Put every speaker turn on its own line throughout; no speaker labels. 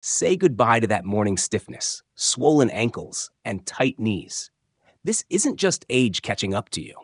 Say goodbye to that morning stiffness, swollen ankles, and tight knees. This isn't just age catching up to you.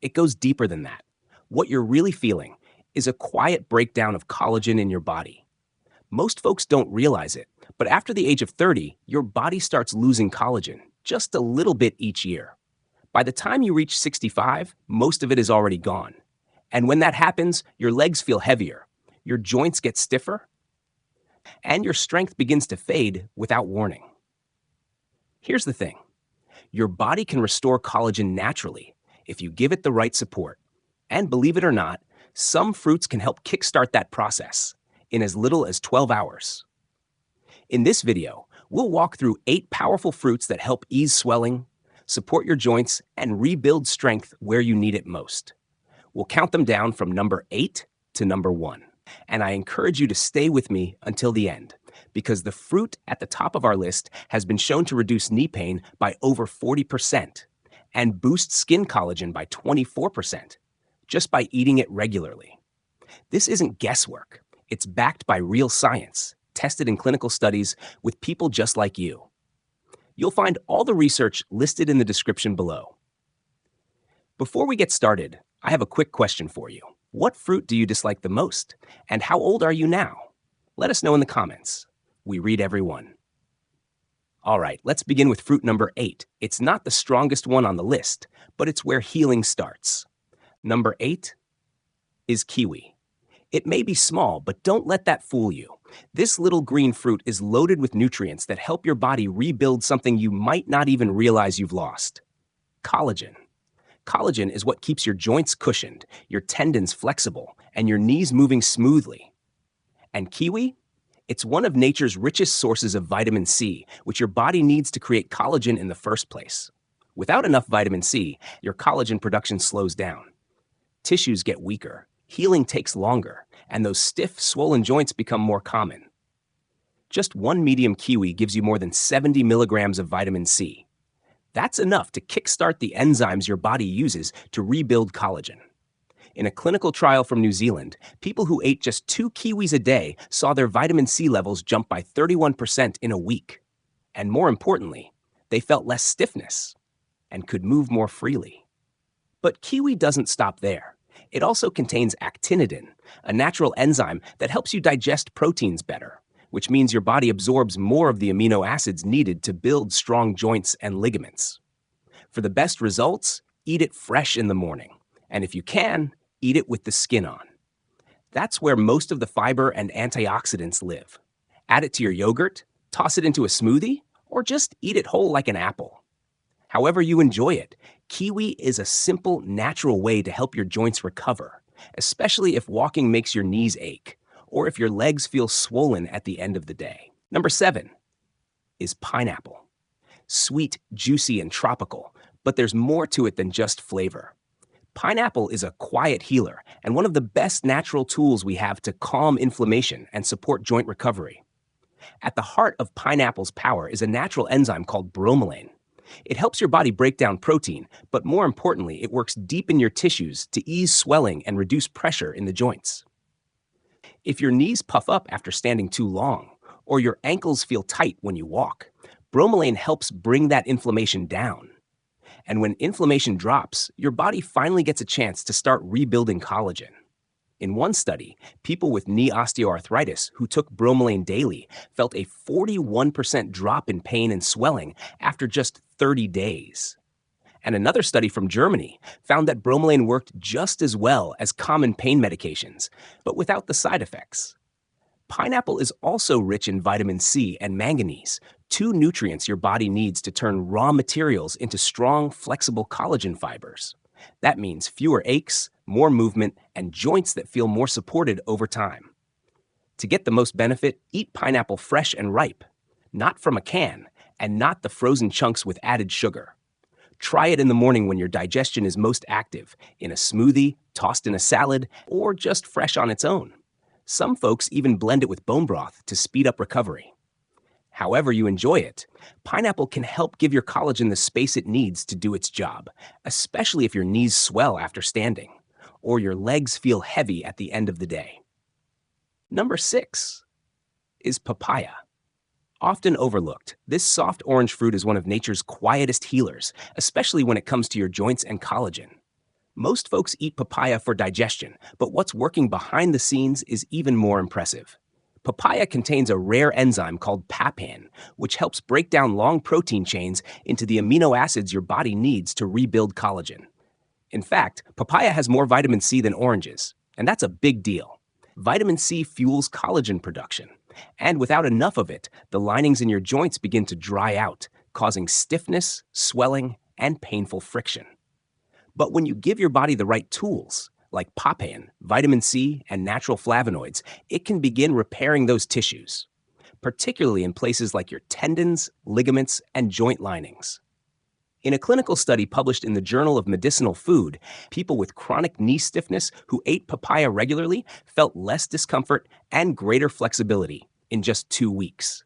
It goes deeper than that. What you're really feeling is a quiet breakdown of collagen in your body. Most folks don't realize it, but after the age of 30, your body starts losing collagen, just a little bit each year. By the time you reach 65, most of it is already gone. And when that happens, your legs feel heavier, your joints get stiffer, and your strength begins to fade without warning. Here's the thing. Your body can restore collagen naturally if you give it the right support. And believe it or not, some fruits can help kickstart that process in as little as 12 hours. In this video, we'll walk through 8 powerful fruits that help ease swelling, support your joints, and rebuild strength where you need it most. We'll count them down from number 8 to number 1. And I encourage you to stay with me until the end, because the fruit at the top of our list has been shown to reduce knee pain by over 40% and boost skin collagen by 24% just by eating it regularly. This isn't guesswork. It's backed by real science, tested in clinical studies with people just like you. You'll find all the research listed in the description below. Before we get started, I have a quick question for you. What fruit do you dislike the most? And how old are you now? Let us know in the comments. We read every one. All right, let's begin with fruit number 8. It's not the strongest one on the list, but it's where healing starts. Number 8 is kiwi. It may be small, but don't let that fool you. This little green fruit is loaded with nutrients that help your body rebuild something you might not even realize you've lost: collagen. Collagen is what keeps your joints cushioned, your tendons flexible, and your knees moving smoothly. And kiwi? It's one of nature's richest sources of vitamin C, which your body needs to create collagen in the first place. Without enough vitamin C, your collagen production slows down. Tissues get weaker, healing takes longer, and those stiff, swollen joints become more common. Just one medium kiwi gives you more than 70 milligrams of vitamin C. That's enough to kickstart the enzymes your body uses to rebuild collagen. In a clinical trial from New Zealand, people who ate just 2 kiwis a day saw their vitamin C levels jump by 31% in a week. And more importantly, they felt less stiffness and could move more freely. But kiwi doesn't stop there. It also contains actinidin, a natural enzyme that helps you digest proteins better, which means your body absorbs more of the amino acids needed to build strong joints and ligaments. For the best results, eat it fresh in the morning. And if you can, eat it with the skin on. That's where most of the fiber and antioxidants live. Add it to your yogurt, toss it into a smoothie, or just eat it whole like an apple. However you enjoy it, kiwi is a simple, natural way to help your joints recover, especially if walking makes your knees ache, or if your legs feel swollen at the end of the day. Number 7 is pineapple. Sweet, juicy, and tropical, but there's more to it than just flavor. Pineapple is a quiet healer and one of the best natural tools we have to calm inflammation and support joint recovery. At the heart of pineapple's power is a natural enzyme called bromelain. It helps your body break down protein, but more importantly, it works deep in your tissues to ease swelling and reduce pressure in the joints. If your knees puff up after standing too long, or your ankles feel tight when you walk, bromelain helps bring that inflammation down. And when inflammation drops, your body finally gets a chance to start rebuilding collagen. In one study, people with knee osteoarthritis who took bromelain daily felt a 41% drop in pain and swelling after just 30 days. And another study from Germany found that bromelain worked just as well as common pain medications, but without the side effects. Pineapple is also rich in vitamin C and manganese, 2 nutrients your body needs to turn raw materials into strong, flexible collagen fibers. That means fewer aches, more movement, and joints that feel more supported over time. To get the most benefit, eat pineapple fresh and ripe, not from a can, and not the frozen chunks with added sugar. Try it in the morning when your digestion is most active, in a smoothie, tossed in a salad, or just fresh on its own. Some folks even blend it with bone broth to speed up recovery. However you enjoy it, pineapple can help give your collagen the space it needs to do its job, especially if your knees swell after standing, or your legs feel heavy at the end of the day. Number 6 is papaya. Often overlooked, this soft orange fruit is one of nature's quietest healers, especially when it comes to your joints and collagen. Most folks eat papaya for digestion, but what's working behind the scenes is even more impressive. Papaya contains a rare enzyme called papain, which helps break down long protein chains into the amino acids your body needs to rebuild collagen. In fact, papaya has more vitamin C than oranges, and that's a big deal. Vitamin C fuels collagen production, and without enough of it, the linings in your joints begin to dry out, causing stiffness, swelling, and painful friction. But when you give your body the right tools, like papain, vitamin C, and natural flavonoids, it can begin repairing those tissues, particularly in places like your tendons, ligaments, and joint linings. In a clinical study published in the Journal of Medicinal Food, people with chronic knee stiffness who ate papaya regularly felt less discomfort and greater flexibility in just 2 weeks.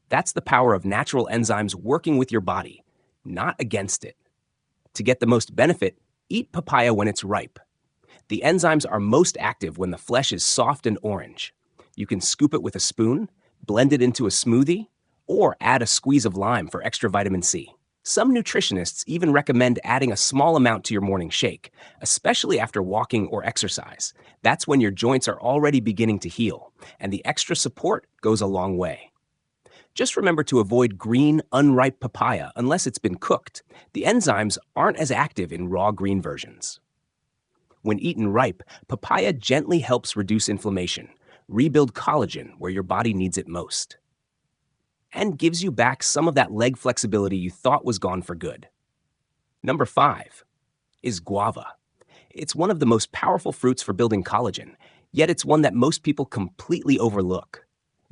That's the power of natural enzymes working with your body, not against it. To get the most benefit, eat papaya when it's ripe. The enzymes are most active when the flesh is soft and orange. You can scoop it with a spoon, blend it into a smoothie, or add a squeeze of lime for extra vitamin C. Some nutritionists even recommend adding a small amount to your morning shake, especially after walking or exercise. That's when your joints are already beginning to heal, and the extra support goes a long way. Just remember to avoid green, unripe papaya unless it's been cooked. The enzymes aren't as active in raw green versions. When eaten ripe, papaya gently helps reduce inflammation, rebuild collagen where your body needs it most, and gives you back some of that leg flexibility you thought was gone for good. Number 5 is guava. It's one of the most powerful fruits for building collagen, yet it's one that most people completely overlook.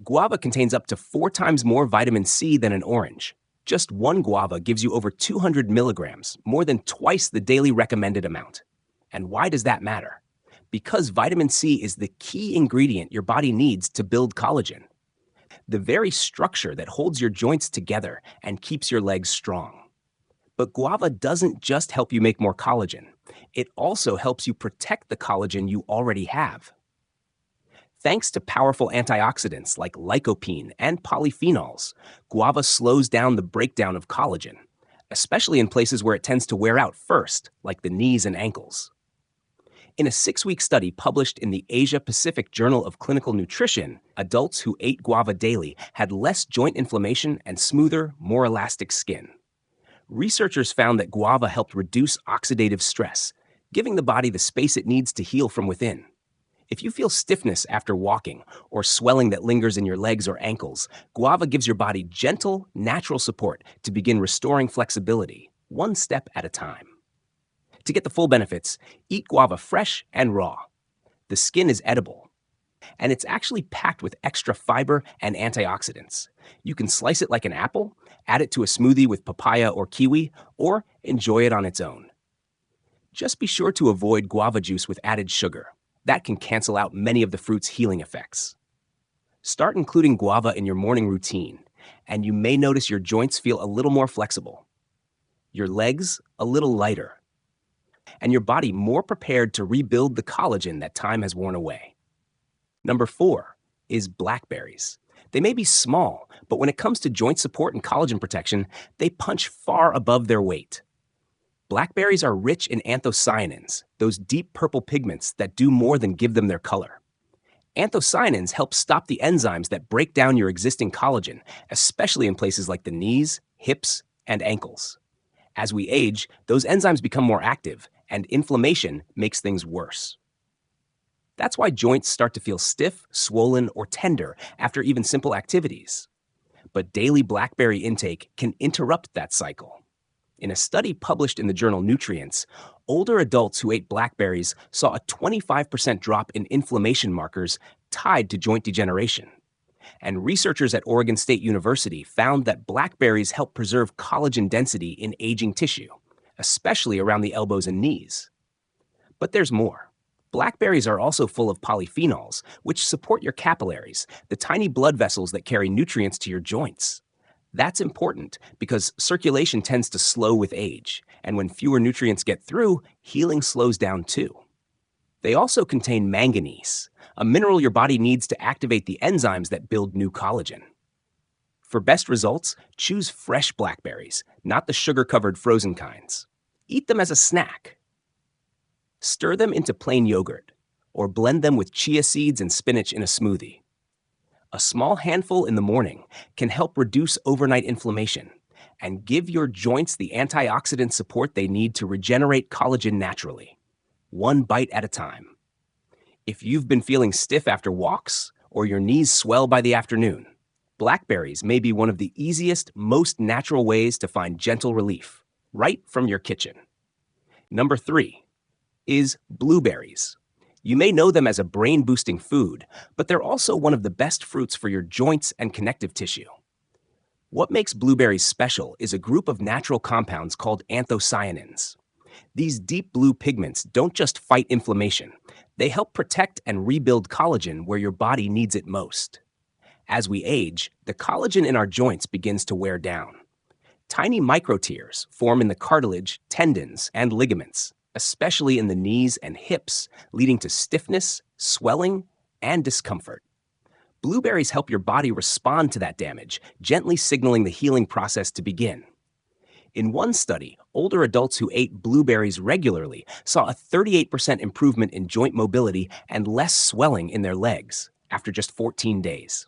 Guava contains up to 4 times more vitamin C than an orange. Just one guava gives you over 200 milligrams, more than twice the daily recommended amount. And why does that matter? Because vitamin C is the key ingredient your body needs to build collagen, the very structure that holds your joints together and keeps your legs strong. But guava doesn't just help you make more collagen. It also helps you protect the collagen you already have. Thanks to powerful antioxidants like lycopene and polyphenols, guava slows down the breakdown of collagen, especially in places where it tends to wear out first, like the knees and ankles. In a 6-week study published in the Asia-Pacific Journal of Clinical Nutrition, adults who ate guava daily had less joint inflammation and smoother, more elastic skin. Researchers found that guava helped reduce oxidative stress, giving the body the space it needs to heal from within. If you feel stiffness after walking or swelling that lingers in your legs or ankles, guava gives your body gentle, natural support to begin restoring flexibility, one step at a time. To get the full benefits, eat guava fresh and raw. The skin is edible, and it's actually packed with extra fiber and antioxidants. You can slice it like an apple, add it to a smoothie with papaya or kiwi, or enjoy it on its own. Just be sure to avoid guava juice with added sugar. That can cancel out many of the fruit's healing effects. Start including guava in your morning routine, and you may notice your joints feel a little more flexible, your legs a little lighter, and your body more prepared to rebuild the collagen that time has worn away. Number 4 is blackberries. They may be small, but when it comes to joint support and collagen protection, they punch far above their weight. Blackberries are rich in anthocyanins, those deep purple pigments that do more than give them their color. Anthocyanins help stop the enzymes that break down your existing collagen, especially in places like the knees, hips, and ankles. As we age, those enzymes become more active, and inflammation makes things worse. That's why joints start to feel stiff, swollen, or tender after even simple activities. But daily blackberry intake can interrupt that cycle. In a study published in the journal Nutrients, older adults who ate blackberries saw a 25% drop in inflammation markers tied to joint degeneration. And researchers at Oregon State University found that blackberries help preserve collagen density in aging tissue, especially around the elbows and knees. But there's more. Blackberries are also full of polyphenols, which support your capillaries, the tiny blood vessels that carry nutrients to your joints. That's important because circulation tends to slow with age, and when fewer nutrients get through, healing slows down too. They also contain manganese, a mineral your body needs to activate the enzymes that build new collagen. For best results, choose fresh blackberries, not the sugar-covered frozen kinds. Eat them as a snack. Stir them into plain yogurt, or blend them with chia seeds and spinach in a smoothie. A small handful in the morning can help reduce overnight inflammation and give your joints the antioxidant support they need to regenerate collagen naturally, one bite at a time. If you've been feeling stiff after walks or your knees swell by the afternoon, blackberries may be one of the easiest, most natural ways to find gentle relief, right from your kitchen. Number 3 is blueberries. You may know them as a brain-boosting food, but they're also one of the best fruits for your joints and connective tissue. What makes blueberries special is a group of natural compounds called anthocyanins. These deep blue pigments don't just fight inflammation, they help protect and rebuild collagen where your body needs it most. As we age, the collagen in our joints begins to wear down. Tiny microtears form in the cartilage, tendons, and ligaments, especially in the knees and hips, leading to stiffness, swelling, and discomfort. Blueberries help your body respond to that damage, gently signaling the healing process to begin. In one study, older adults who ate blueberries regularly saw a 38% improvement in joint mobility and less swelling in their legs after just 14 days.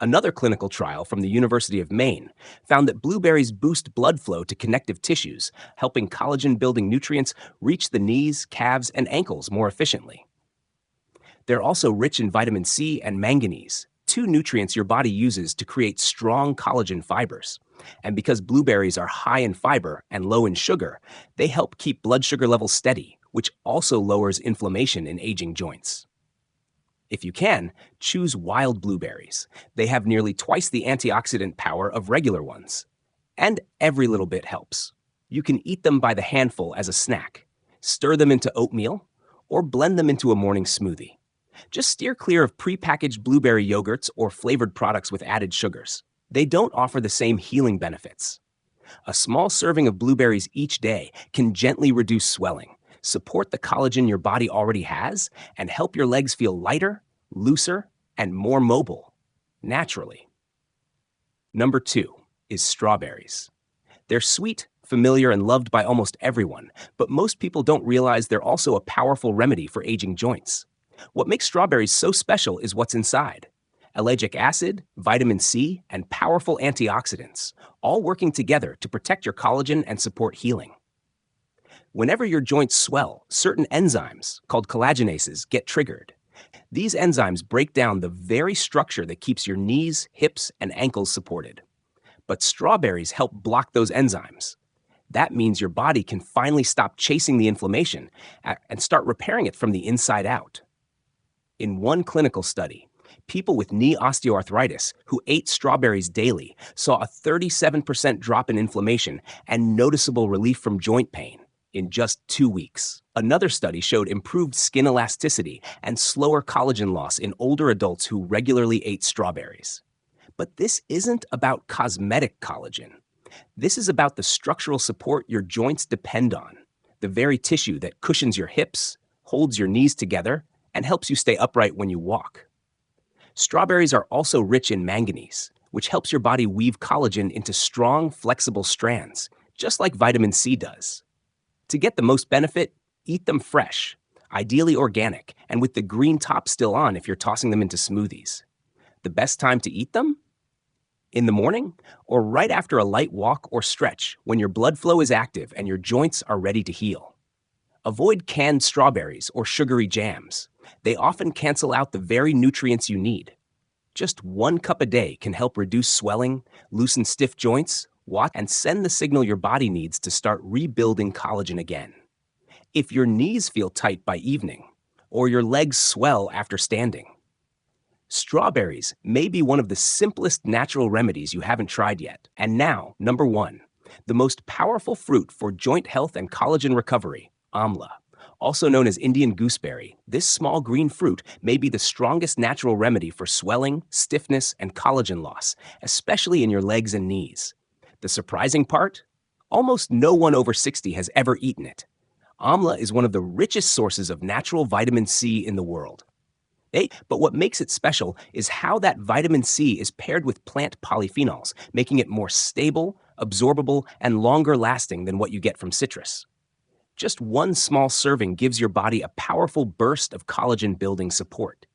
Another clinical trial from the University of Maine found that blueberries boost blood flow to connective tissues, helping collagen-building nutrients reach the knees, calves, and ankles more efficiently. They're also rich in vitamin C and manganese, two nutrients your body uses to create strong collagen fibers. And because blueberries are high in fiber and low in sugar, they help keep blood sugar levels steady, which also lowers inflammation in aging joints. If you can, choose wild blueberries. They have nearly twice the antioxidant power of regular ones. And every little bit helps. You can eat them by the handful as a snack, stir them into oatmeal, or blend them into a morning smoothie. Just steer clear of prepackaged blueberry yogurts or flavored products with added sugars. They don't offer the same healing benefits. A small serving of blueberries each day can gently reduce swelling, support the collagen your body already has, and help your legs feel lighter, looser, and more mobile, naturally. Number 2 is strawberries. They're sweet, familiar, and loved by almost everyone, but most people don't realize they're also a powerful remedy for aging joints. What makes strawberries so special is what's inside. Ellagic acid, vitamin C, and powerful antioxidants, all working together to protect your collagen and support healing. Whenever your joints swell, certain enzymes, called collagenases, get triggered. These enzymes break down the very structure that keeps your knees, hips, and ankles supported. But strawberries help block those enzymes. That means your body can finally stop chasing the inflammation and start repairing it from the inside out. In one clinical study, people with knee osteoarthritis who ate strawberries daily saw a 37% drop in inflammation and noticeable relief from joint pain in just 2 weeks. Another study showed improved skin elasticity and slower collagen loss in older adults who regularly ate strawberries. But this isn't about cosmetic collagen. This is about the structural support your joints depend on, the very tissue that cushions your hips, holds your knees together, and helps you stay upright when you walk. Strawberries are also rich in manganese, which helps your body weave collagen into strong, flexible strands, just like vitamin C does. To get the most benefit, eat them fresh, ideally organic, and with the green top still on if you're tossing them into smoothies. The best time to eat them? In the morning, or right after a light walk or stretch when your blood flow is active and your joints are ready to heal. Avoid canned strawberries or sugary jams. They often cancel out the very nutrients you need. Just 1 cup a day can help reduce swelling, loosen stiff joints, and send the signal your body needs to start rebuilding collagen again. If your knees feel tight by evening, or your legs swell after standing, strawberries may be one of the simplest natural remedies you haven't tried yet. And now, number 1, the most powerful fruit for joint health and collagen recovery, amla. Also known as Indian gooseberry, this small green fruit may be the strongest natural remedy for swelling, stiffness, and collagen loss, especially in your legs and knees. The surprising part? Almost no one over 60 has ever eaten it. Amla is one of the richest sources of natural vitamin C in the world. But what makes it special is how that vitamin C is paired with plant polyphenols, making it more stable, absorbable, and longer lasting than what you get from citrus. Just one small serving gives your body a powerful burst of collagen building support.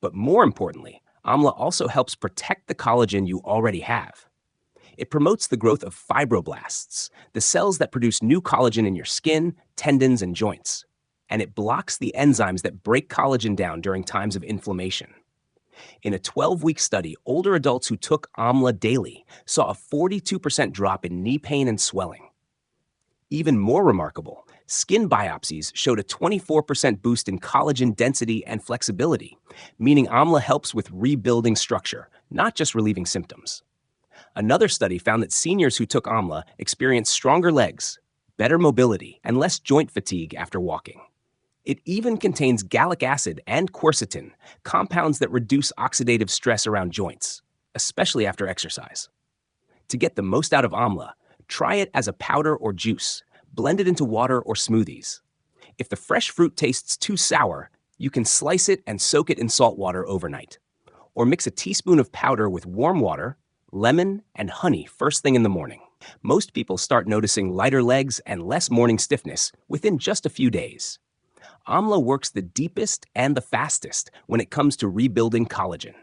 But more importantly, amla also helps protect the collagen you already have. It promotes the growth of fibroblasts, the cells that produce new collagen in your skin, tendons, and joints. And it blocks the enzymes that break collagen down during times of inflammation. In a 12-week study, older adults who took amla daily saw a 42% drop in knee pain and swelling. Even more remarkable, skin biopsies showed a 24% boost in collagen density and flexibility, meaning amla helps with rebuilding structure, not just relieving symptoms. Another study found that seniors who took amla experienced stronger legs, better mobility, and less joint fatigue after walking. It even contains gallic acid and quercetin, compounds that reduce oxidative stress around joints, especially after exercise. To get the most out of amla, try it as a powder or juice, blend it into water or smoothies. If the fresh fruit tastes too sour, you can slice it and soak it in salt water overnight. Or mix a teaspoon of powder with warm water, lemon, and honey first thing in the morning. Most people start noticing lighter legs and less morning stiffness within just a few days. Amla works the deepest and the fastest when it comes to rebuilding collagen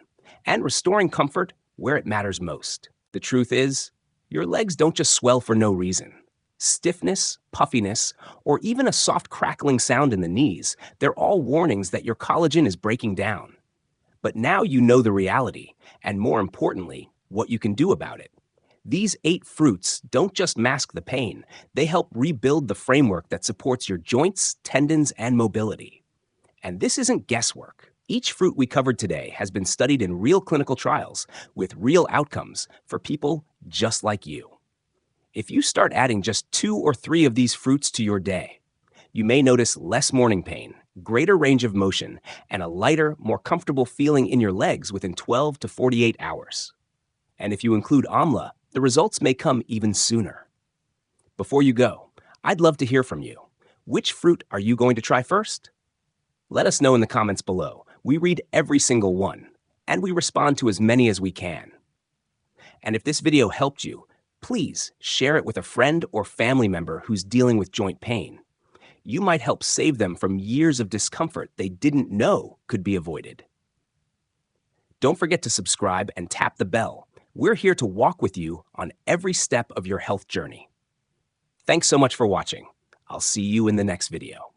and restoring comfort where it matters most. The truth is, your legs don't just swell for no reason. Stiffness, puffiness, or even a soft crackling sound in the knees, they're all warnings that your collagen is breaking down. But now you know the reality, and more importantly, what you can do about it. These 8 fruits don't just mask the pain, they help rebuild the framework that supports your joints, tendons, and mobility. And this isn't guesswork. Each fruit we covered today has been studied in real clinical trials with real outcomes for people just like you. If you start adding just 2 or 3 of these fruits to your day, you may notice less morning pain, greater range of motion, and a lighter, more comfortable feeling in your legs within 12 to 48 hours. And if you include amla, the results may come even sooner. Before you go, I'd love to hear from you. Which fruit are you going to try first? Let us know in the comments below. We read every single one, and we respond to as many as we can. And if this video helped you, please share it with a friend or family member who's dealing with joint pain. You might help save them from years of discomfort they didn't know could be avoided. Don't forget to subscribe and tap the bell. We're here to walk with you on every step of your health journey. Thanks so much for watching. I'll see you in the next video.